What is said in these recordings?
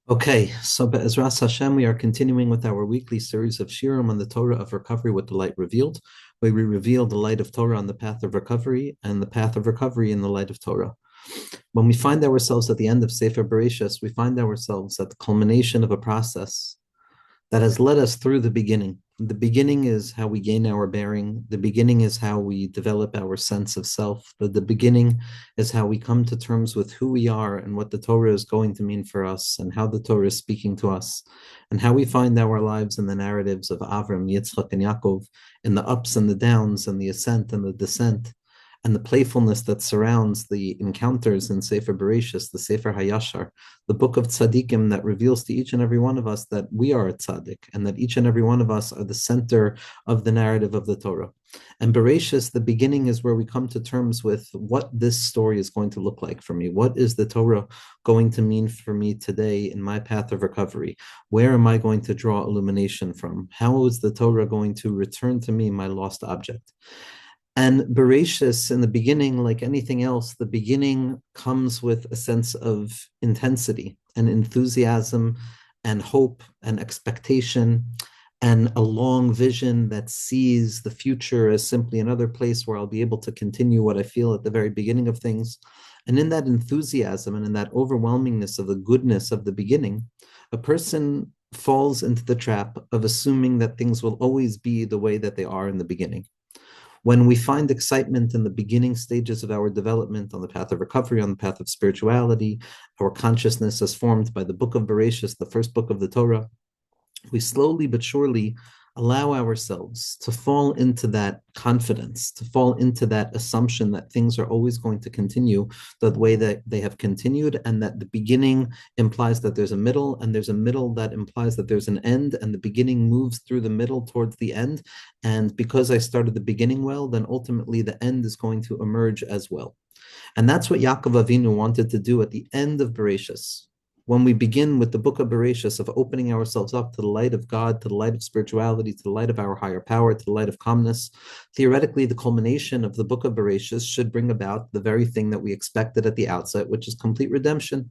Okay, so Be'ezras Hashem, we are continuing with our weekly series of Shirim on the Torah of recovery with the light revealed, where we reveal the light of Torah on the path of recovery and the path of recovery in the light of Torah. When we find ourselves at the end of Sefer Bereshis, we find ourselves at the culmination of a process that has led us through the beginning. The beginning is how we gain our bearing. The beginning is how we develop our sense of self. The beginning is how we come to terms with who we are and what the Torah is going to mean for us and how the Torah is speaking to us and how we find our lives in the narratives of Avram, Yitzchak, and Yaakov, in the ups and the downs and the ascent and the descent and the playfulness that surrounds the encounters in Sefer Bereshis, the Sefer Hayashar, the book of tzaddikim that reveals to each and every one of us that we are a tzaddik and that each and every one of us are the center of the narrative of the Torah. And Bereshis, the beginning, is where we come to terms with what this story is going to look like for me. What is the Torah going to mean for me today in my path of recovery? Where am I going to draw illumination from? How is the Torah going to return to me my lost object? And Bereshis, in the beginning, like anything else, the beginning comes with a sense of intensity and enthusiasm and hope and expectation and a long vision that sees the future as simply another place where I'll be able to continue what I feel at the very beginning of things. And in that enthusiasm and in that overwhelmingness of the goodness of the beginning, a person falls into the trap of assuming that things will always be the way that they are in the beginning. When we find excitement in the beginning stages of our development on the path of recovery, on the path of spirituality, our consciousness is formed by the book of Bereshis, the first book of the Torah, we slowly but surely allow ourselves to fall into that confidence, to fall into that assumption that things are always going to continue the way that they have continued, and that the beginning implies that there's a middle, and there's a middle that implies that there's an end, and the beginning moves through the middle towards the end. And because I started the beginning well, then ultimately the end is going to emerge as well. And that's what Yaakov Avinu wanted to do at the end of Bereshis. When we begin with the book of Bereshis, of opening ourselves up to the light of God, to the light of spirituality, to the light of our higher power, to the light of calmness, theoretically, the culmination of the book of Bereshis should bring about the very thing that we expected at the outset, which is complete redemption,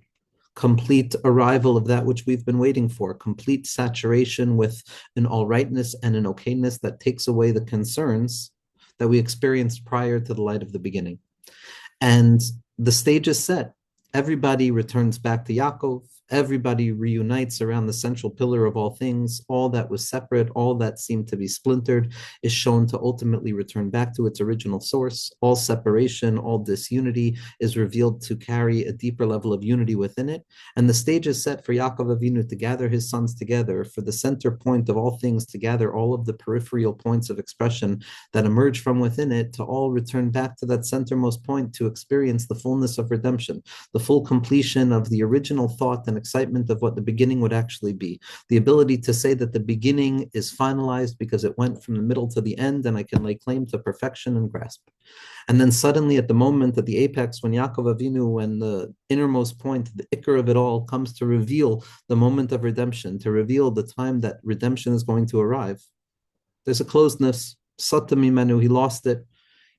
complete arrival of that which we've been waiting for, complete saturation with an all rightness and an okayness that takes away the concerns that we experienced prior to the light of the beginning. And the stage is set. Everybody returns back to Yaakov. Everybody reunites around the central pillar of all things. All that was separate, all that seemed to be splintered, is shown to ultimately return back to its original source. All separation, all disunity is revealed to carry a deeper level of unity within it. And the stage is set for Yaakov Avinu to gather his sons together, for the center point of all things to gather all of the peripheral points of expression that emerge from within it, to all return back to that centermost point to experience the fullness of redemption, the full completion of the original thought and excitement of what the beginning would actually be. The ability to say that the beginning is finalized because it went from the middle to the end, and I can lay claim to perfection and grasp. And then suddenly, at the moment, at the apex, when Yaakov Avinu, when the innermost point, the ikar of it all, comes to reveal the moment of redemption, to reveal the time that redemption is going to arrive, there's a closedness. Sata mimenu, he lost it.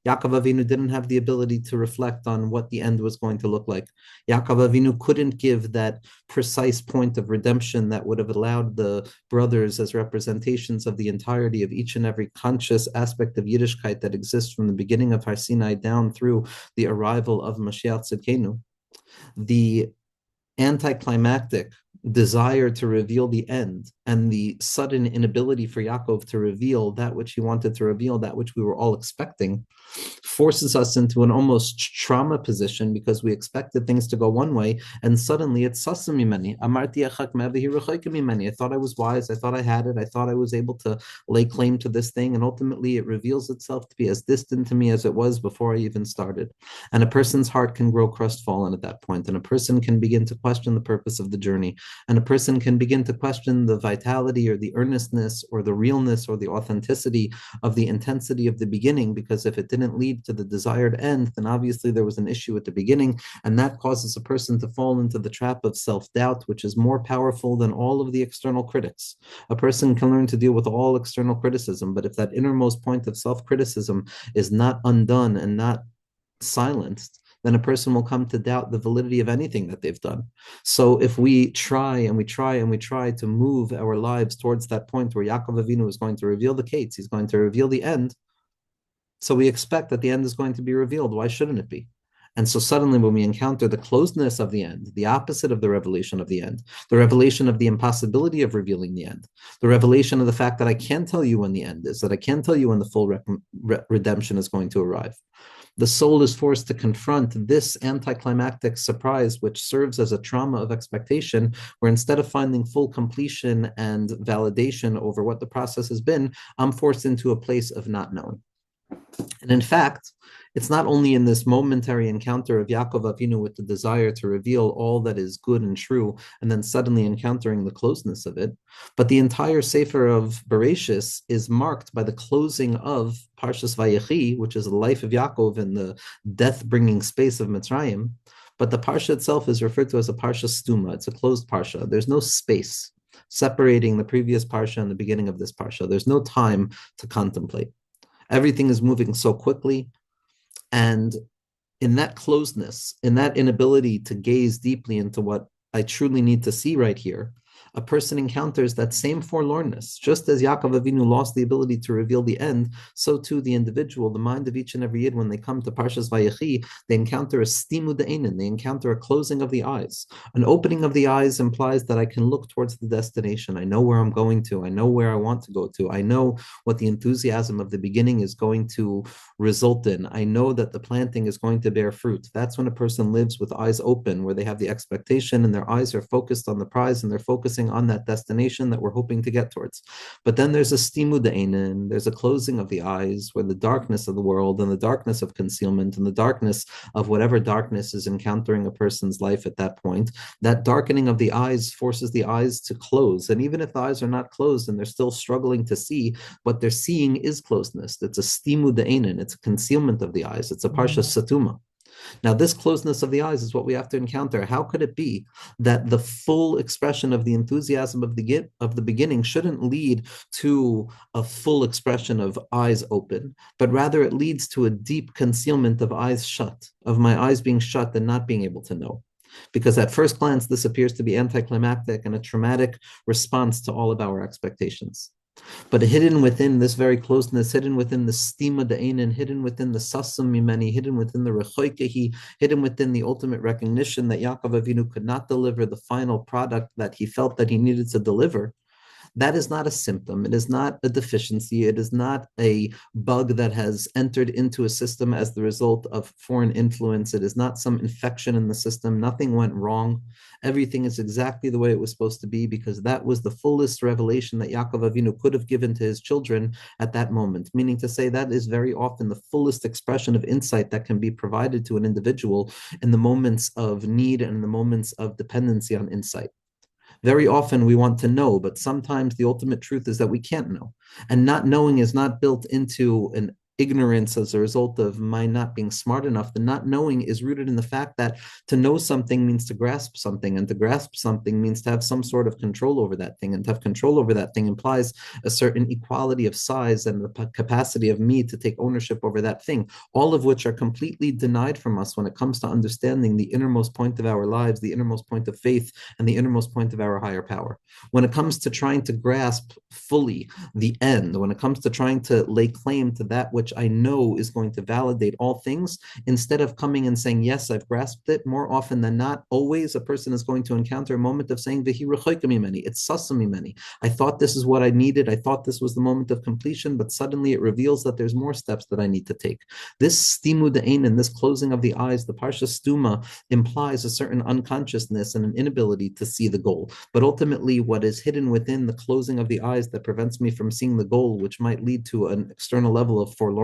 Yaakov Avinu didn't have the ability to reflect on what the end was going to look like. Yaakov Avinu couldn't give that precise point of redemption that would have allowed the brothers, as representations of the entirety of each and every conscious aspect of Yiddishkeit that exists from the beginning of Har Sinai down through the arrival of Mashiach Tzidkenu. The anticlimactic desire to reveal the end and the sudden inability for Yaakov to reveal that which he wanted to reveal, that which we were all expecting, forces us into an almost trauma position because we expected things to go one way, and suddenly it's sasamimeni. I thought I was wise, I thought I had it, I thought I was able to lay claim to this thing, and ultimately it reveals itself to be as distant to me as it was before I even started. And a person's heart can grow crestfallen at that point, and a person can begin to question the purpose of the journey, and a person can begin to question the vitality or the earnestness or the realness or the authenticity of the intensity of the beginning, because if it didn't lead to the desired end, then obviously there was an issue at the beginning, and that causes a person to fall into the trap of self-doubt, which is more powerful than all of the external critics. A person can learn to deal with all external criticism, but if that innermost point of self-criticism is not undone and not silenced, then a person will come to doubt the validity of anything that they've done. So if we try and we try and we try to move our lives towards that point where Yaakov Avinu is going to reveal the Kates, he's going to reveal the end, so we expect that the end is going to be revealed. Why shouldn't it be? And so suddenly, when we encounter the closeness of the end, the opposite of the revelation of the end, the revelation of the impossibility of revealing the end, the revelation of the fact that I can't tell you when the end is, that I can't tell you when the full redemption is going to arrive, the soul is forced to confront this anticlimactic surprise, which serves as a trauma of expectation, where instead of finding full completion and validation over what the process has been, I'm forced into a place of not knowing. And in fact, it's not only in this momentary encounter of Yaakov Avinu with the desire to reveal all that is good and true, and then suddenly encountering the closeness of it, but the entire Sefer of Bereshis is marked by the closing of Parshas Vayichi, which is the life of Yaakov in the death-bringing space of Mitzrayim. But the Parsha itself is referred to as a Parsha Stuma. It's a closed Parsha. There's no space separating the previous Parsha and the beginning of this Parsha. There's no time to contemplate. Everything is moving so quickly. And in that closeness, in that inability to gaze deeply into what I truly need to see right here, a person encounters that same forlornness. Just as Yaakov Avinu lost the ability to reveal the end, so too the individual, the mind of each and every Yid, when they come to Parshas Vayechi, they encounter a stimu de'einin, they encounter a closing of the eyes. An opening of the eyes implies that I can look towards the destination. I know where I'm going to. I know where I want to go to. I know what the enthusiasm of the beginning is going to result in. I know that the planting is going to bear fruit. That's when a person lives with eyes open, where they have the expectation and their eyes are focused on the prize and they're focusing on that destination that we're hoping to get towards. But then there's a stimu de'einin, there's a closing of the eyes, where the darkness of the world and the darkness of concealment and the darkness of whatever darkness is encountering a person's life at that point, that darkening of the eyes forces the eyes to close. And even if the eyes are not closed and they're still struggling to see, what they're seeing is closeness. It's a stimu de'einin, it's a concealment of the eyes, it's a parsha satuma. Now, this closeness of the eyes is what we have to encounter. How could it be that the full expression of the enthusiasm of the beginning shouldn't lead to a full expression of eyes open, but rather it leads to a deep concealment of eyes shut, of my eyes being shut and not being able to know? Because at first glance, this appears to be anticlimactic and a traumatic response to all of our expectations. But hidden within this very closeness, hidden within the stima de'einin, hidden within the sasam mimeni, hidden within the rechoikehi, hidden within the ultimate recognition that Yaakov Avinu could not deliver the final product that he felt that he needed to deliver, that is not a symptom. It is not a deficiency. It is not a bug that has entered into a system as the result of foreign influence. It is not some infection in the system. Nothing went wrong. Everything is exactly the way it was supposed to be, because that was the fullest revelation that Yaakov Avinu could have given to his children at that moment. Meaning to say, that is very often the fullest expression of insight that can be provided to an individual in the moments of need and in the moments of dependency on insight. Very often we want to know, but sometimes the ultimate truth is that we can't know. And not knowing is not built into an ignorance as a result of my not being smart enough. The not knowing is rooted in the fact that to know something means to grasp something, and to grasp something means to have some sort of control over that thing, and to have control over that thing implies a certain equality of size and the capacity of me to take ownership over that thing, all of which are completely denied from us when it comes to understanding the innermost point of our lives, the innermost point of faith, and the innermost point of our higher power. When it comes to trying to grasp fully the end, when it comes to trying to lay claim to that which I know is going to validate all things, instead of coming and saying, yes, I've grasped it, more often than not, always a person is going to encounter a moment of saying, V'hi rechoika mimeni, it's sasa mimeni. I thought this is what I needed. I thought this was the moment of completion, but suddenly it reveals that there's more steps that I need to take. This stimu de'einin, this closing of the eyes, the parsha stuma, implies a certain unconsciousness and an inability to see the goal. But ultimately, what is hidden within the closing of the eyes that prevents me from seeing the goal, which might lead to an external level of forlornment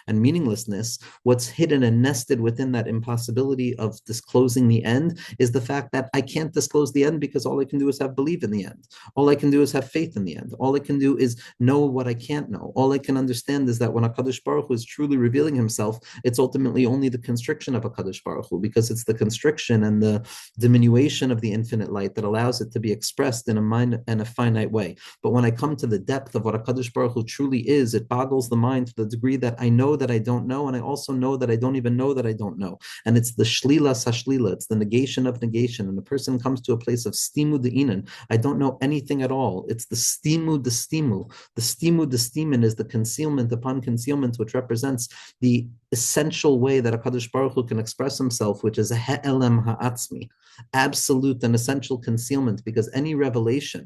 and meaninglessness, what's hidden and nested within that impossibility of disclosing the end is the fact that I can't disclose the end, because all I can do is have belief in the end. All I can do is have faith in the end. All I can do is know what I can't know. All I can understand is that when HaKadosh Baruch Hu is truly revealing himself, it's ultimately only the constriction of HaKadosh Baruch Hu, because it's the constriction and the diminution of the infinite light that allows it to be expressed in a mind and a finite way. But when I come to the depth of what HaKadosh Baruch Hu truly is, it boggles the mind to the degree degree that I know that I don't know, and I also know that I don't even know that I don't know. And it's the shlila sashlila, it's the negation of negation. And the person comes to a place of stimu de'inan. I don't know anything at all. It's the stimu de stimu. The stimu de stimun is the concealment upon concealment, which represents the essential way that HaKadosh Baruch Hu can express himself, which is a he'elem ha'atzmi, absolute and essential concealment, because any revelation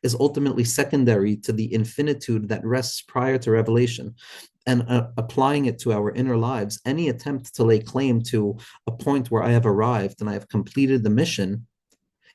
is ultimately secondary to the infinitude that rests prior to revelation. And applying it to our inner lives, any attempt to lay claim to a point where I have arrived and I have completed the mission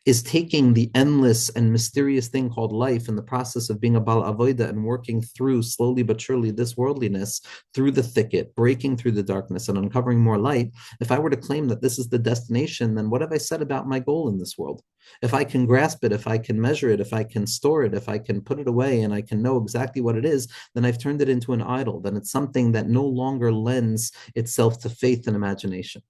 is taking the endless and mysterious thing called life in the process of being a Bal Avoida and working through slowly but surely this worldliness through the thicket, breaking through the darkness and uncovering more light. If I were to claim that this is the destination, then what have I said about my goal in this world? If I can grasp it, if I can measure it, if I can store it, if I can put it away and I can know exactly what it is, then I've turned it into an idol. Then it's something that no longer lends itself to faith and imagination.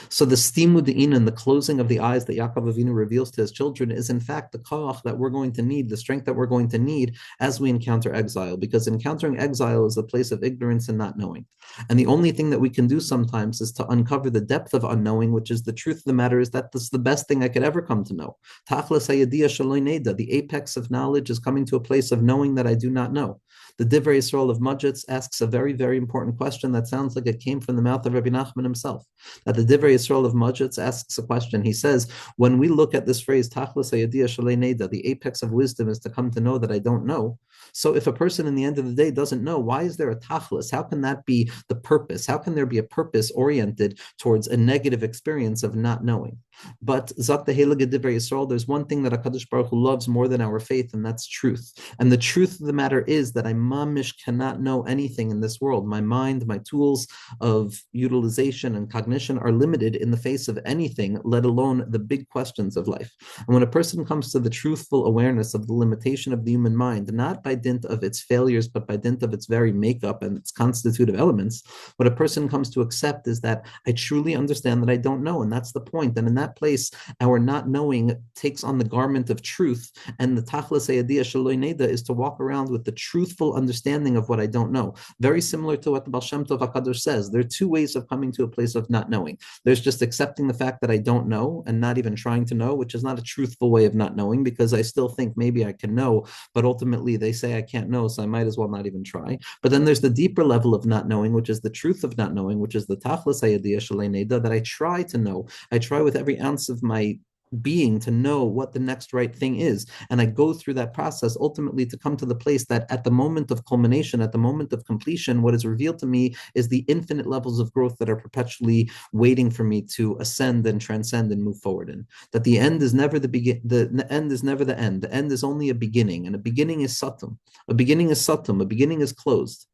So the stimu de'inan, the closing of the eyes that Yaakov Avinu reveals to his children, is in fact the koach that we're going to need, the strength that we're going to need as we encounter exile, because encountering exile is a place of ignorance and not knowing. And the only thing that we can do sometimes is to uncover the depth of unknowing, which is the truth of the matter is that this is the best thing I could ever come to know. Tachlis hayadiyah shaloi neda, the apex of knowledge is coming to a place of knowing that I do not know. The Divrei Yisrael of Majitz asks a very, very important question that sounds like it came from the mouth of Rabbi Nachman himself. That the Divrei Yisrael of Majitz asks a question. He says, when we look at this phrase, Tachlis hayadiyah shalei neda, the apex of wisdom is to come to know that I don't know. So if a person in the end of the day doesn't know, why is there a tachlis? How can that be the purpose? How can there be a purpose oriented towards a negative experience of not knowing? But Zak the Heilige Divrei Yisrael, there's one thing that HaKadosh Baruch Hu loves more than our faith, and that's truth. And the truth of the matter is that I mamish cannot know anything in this world. My mind, my tools of utilization and cognition are limited in the face of anything, let alone the big questions of life. And when a person comes to the truthful awareness of the limitation of the human mind, not by dint of its failures, but by dint of its very makeup and its constitutive elements, what a person comes to accept is that I truly understand that I don't know, and that's the point. And in that place, our not knowing takes on the garment of truth, and the tachlis hayadiyah shaloi neda is to walk around with the truthful understanding of what I don't know. Very similar to what the Baal Shem Tov HaKadosh says. There are two ways of coming to a place of not knowing. There's just accepting the fact that I don't know and not even trying to know, which is not a truthful way of not knowing, because I still think maybe I can know, but ultimately they say I can't know, so I might as well not even try. But then there's the deeper level of not knowing, which is the truth of not knowing, which is the tachlis hayadiyah shalei neda, that I try to know. I try with every ounce of my being to know what the next right thing is. And I go through that process ultimately to come to the place that at the moment of culmination, at the moment of completion, what is revealed to me is the infinite levels of growth that are perpetually waiting for me to ascend and transcend and move forward in. That the end is never the end is never the end. The end is only a beginning, and a beginning is satum. A beginning is satum, a beginning is closed.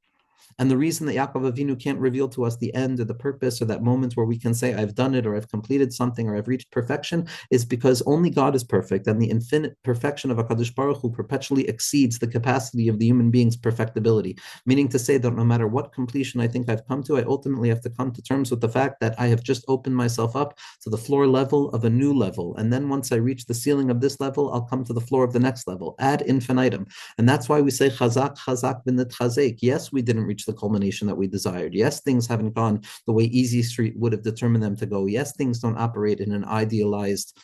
And the reason that Yaakov Avinu can't reveal to us the end or the purpose or that moment where we can say, I've done it or I've completed something or I've reached perfection is because only God is perfect, and the infinite perfection of HaKadosh Baruch Hu perpetually exceeds the capacity of the human being's perfectibility. Meaning to say that no matter what completion I think I've come to, I ultimately have to come to terms with the fact that I have just opened myself up to the floor level of a new level. And then once I reach the ceiling of this level, I'll come to the floor of the next level, ad infinitum. And that's why we say, Chazak, Chazak, B'nit Chazek. Yes, we didn't reach the culmination that we desired. Yes, things haven't gone the way Easy Street would have determined them to go. Yes, things don't operate in an idealized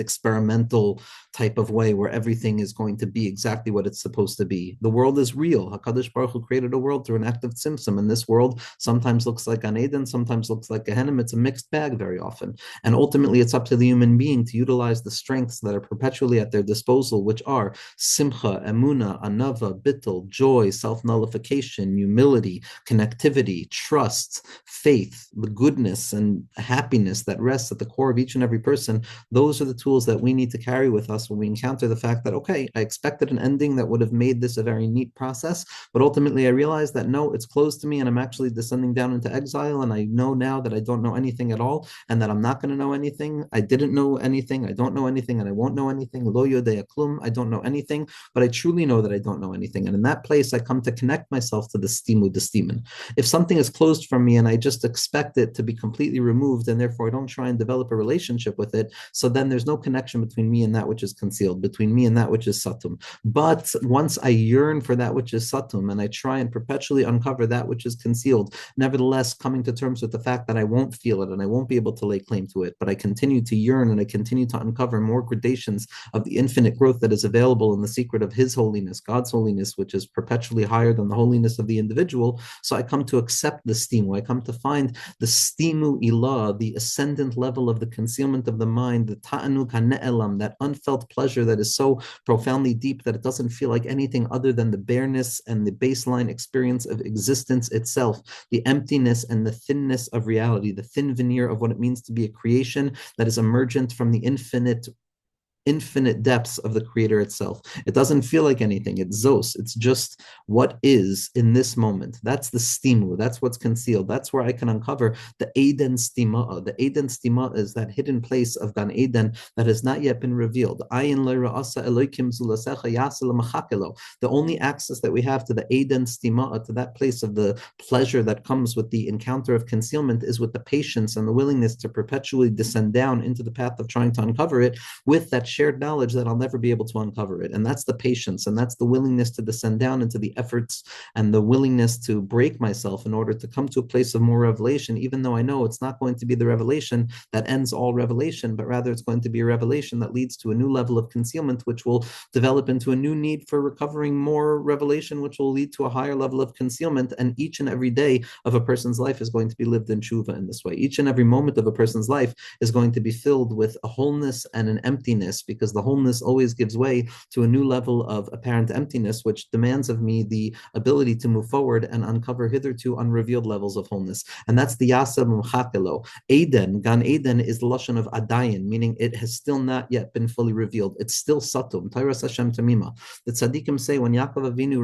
experimental type of way where everything is going to be exactly what it's supposed to be. The world is real. HaKadosh Baruch Hu created a world through an act of tzimtzum, and this world sometimes looks like Gan Eden, sometimes looks like Gehenna. It's a mixed bag very often. And ultimately, it's up to the human being to utilize the strengths that are perpetually at their disposal, which are simcha, emuna, anava, bittul, joy, self-nullification, humility, connectivity, trust, faith, the goodness and happiness that rests at the core of each and every person. Those are the tools that we need to carry with us when we encounter the fact that, okay, I expected an ending that would have made this a very neat process, but ultimately I realized that no, it's closed to me and I'm actually descending down into exile, and I know now that I don't know anything at all and that I'm not going to know anything. I didn't know anything, I don't know anything, and I won't know anything. Lo yodea klum, I don't know anything, but I truly know that I don't know anything. And in that place, I come to connect myself to the stimu, the stimen. If something is closed from me and I just expect it to be completely removed, and therefore I don't try and develop a relationship with it, so then there's no connection between me and that which is concealed, between me and that which is satum. But once I yearn for that which is satum and I try and perpetually uncover that which is concealed, nevertheless coming to terms with the fact that I won't feel it and I won't be able to lay claim to it, but I continue to yearn and I continue to uncover more gradations of the infinite growth that is available in the secret of His holiness, God's holiness, which is perpetually higher than the holiness of the individual. So I come to accept the stimu. I come to find the stimu ilah, the ascendant level of the concealment of the mind, the ta'anuk hane'elam, that unfelt pleasure that is so profoundly deep that it doesn't feel like anything other than the bareness and the baseline experience of existence itself, the emptiness and the thinness of reality, the thin veneer of what it means to be a creation that is emergent from the infinite depths of the creator itself. It doesn't feel like anything. It's Zos. It's just what is in this moment. That's the stimu. That's what's concealed. That's where I can uncover the Eden Stima. The Eden Stima is that hidden place of Gan Eden that has not yet been revealed. The only access that we have to the Eden Stima, to that place of the pleasure that comes with the encounter of concealment, is with the patience and the willingness to perpetually descend down into the path of trying to uncover it, with that shared knowledge that I'll never be able to uncover it. And that's the patience, and that's the willingness to descend down into the efforts and the willingness to break myself in order to come to a place of more revelation, even though I know it's not going to be the revelation that ends all revelation, but rather it's going to be a revelation that leads to a new level of concealment, which will develop into a new need for recovering more revelation, which will lead to a higher level of concealment. And each and every day of a person's life is going to be lived in tshuva in this way. Each and every moment of a person's life is going to be filled with a wholeness and an emptiness, because the wholeness always gives way to a new level of apparent emptiness, which demands of me the ability to move forward and uncover hitherto unrevealed levels of wholeness. And that's the Yasab Mchakelo. Eden, Gan Eden, is the Lashon of Adayin, meaning it has still not yet been fully revealed. It's still Satum. Tairas Hashem Tamima. The Tzaddikim say when Yaakov Avinu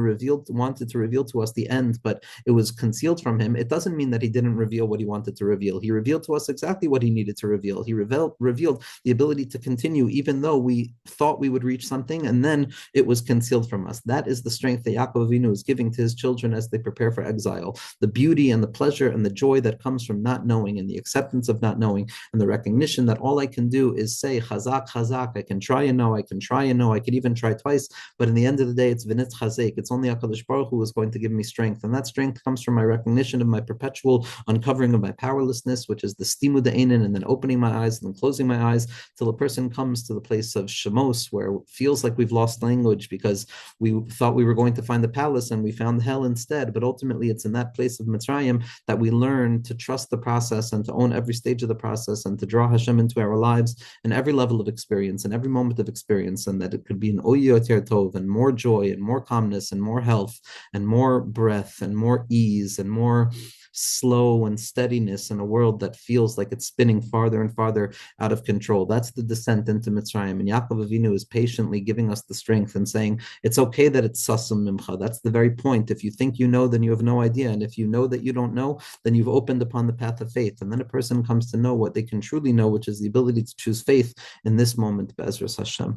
wanted to reveal to us the end, but it was concealed from him, it doesn't mean that he didn't reveal what he wanted to reveal. He revealed to us exactly what he needed to reveal. He revealed the ability to continue, even though we thought we would reach something and then it was concealed from us. That is the strength that Yaakov Avinu is giving to his children as they prepare for exile. The beauty and the pleasure and the joy that comes from not knowing, and the acceptance of not knowing, and the recognition that all I can do is say, Chazak, Chazak, I can try and know, I can try and know, I could even try twice, but in the end of the day, it's Vinitz Chazek. It's only HaKadosh Baruch Hu who is going to give me strength. And that strength comes from my recognition of my perpetual uncovering of my powerlessness, which is the stimu de'enin, and then opening my eyes and then closing my eyes till a person comes to the place of Shemos, where it feels like we've lost language because we thought we were going to find the palace and we found hell instead. But ultimately, it's in that place of Mitzrayim that we learn to trust the process and to own every stage of the process and to draw Hashem into our lives in every level of experience and every moment of experience, and that it could be an Oyoter Tov, and more joy and more calmness and more health and more breath and more ease and more slow and steadiness in a world that feels like it's spinning farther and farther out of control. That's the descent into Mitzrayim. And Yaakov Avinu is patiently giving us the strength and saying, it's okay that it's sasum mimcha. That's the very point. If you think you know, then you have no idea. And if you know that you don't know, then you've opened upon the path of faith. And then a person comes to know what they can truly know, which is the ability to choose faith in this moment, Be'ezras Hashem.